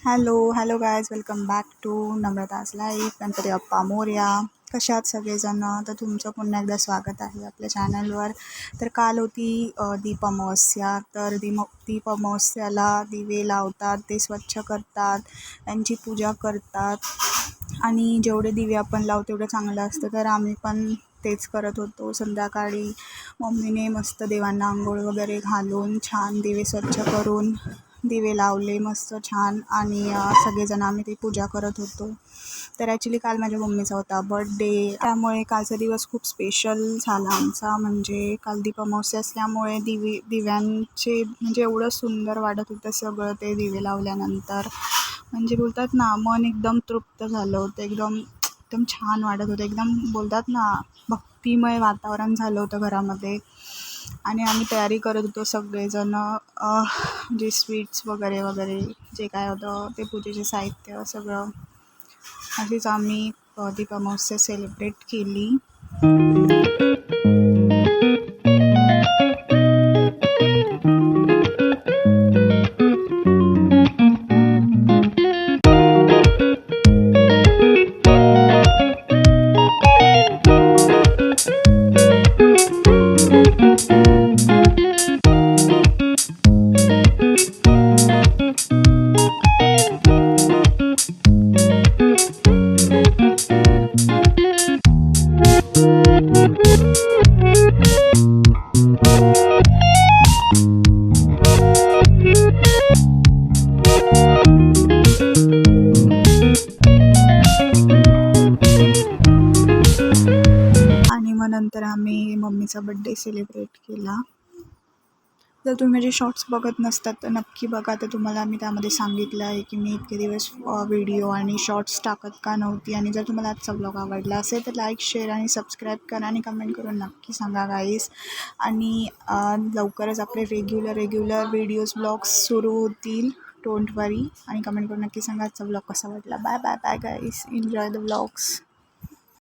Hello guys, welcome back to Namrata's life. Ganpati Bappa Morya. कशा आहात सगळेजण? तर तुमचं पुन्हा एकदा स्वागत आहे आपल्या चॅनलवर. तर काल होती दीप अमावस्या. तर दीप अमावस्याला दिवे लावतात, ते स्वच्छ करतात, त्यांची पूजा करतात आणि जेवढे दिवे आपण लावू तेवढं चांगलं असतं. तर आम्ही पण तेच करत होतो. संध्याकाळी मम्मीने मस्त देवांना आंघोळ वगैरे घालून छान दिवे स्वच्छ करून दिवे लावले मस्त छान आणि सगळेजण आम्ही ती पूजा करत होतो. तर ॲक्च्युली काल माझ्या मम्मीचा होता बर्थडे, त्यामुळे कालचा दिवस खूप स्पेशल झाला आमचा. म्हणजे काल दीप अमावस्या असल्यामुळे दिव्यांचे म्हणजे एवढं सुंदर वाटत होतं सगळं ते दिवे लावल्यानंतर. म्हणजे बोलतात ना, मन एकदम तृप्त झालं होतं, एकदम एकदम छान वाटत होतं. एकदम बोलतात ना, भक्तिमय वातावरण झालं होतं घरामध्ये. आणि आम्ही तयारी करत होतो सगळेजण, जे स्वीट्स वगैरे वगैरे जे काय होतं ते पूजेचे साहित्य सगळं. अशीच आम्ही दीप अमावस्या सेलिब्रेट केली. आणि मग नंतर आम्ही मम्मीचा बड्डे सेलिब्रेट केला. जर तुम्ही माझे शॉर्ट्स बघत नसतात तर नक्की बघा. तर तुम्हाला मी त्यामध्ये सांगितलं आहे की मी इतके दिवस व्हिडिओ आणि शॉर्ट्स टाकत का नव्हती. आणि जर तुम्हाला आजचा ब्लॉग आवडला असेल तर लाईक, शेअर आणि सबस्क्राईब करा आणि कमेंट करून नक्की सांगा गाईस. आणि लवकरच आपले रेग्युलर व्हिडिओज ब्लॉग्स सुरू होतील. Don't worry. आणि कमेंट करून नक्की सांगा आजचा ब्लॉग कसा वाटला. Bye bye bye guys. Enjoy the blogs.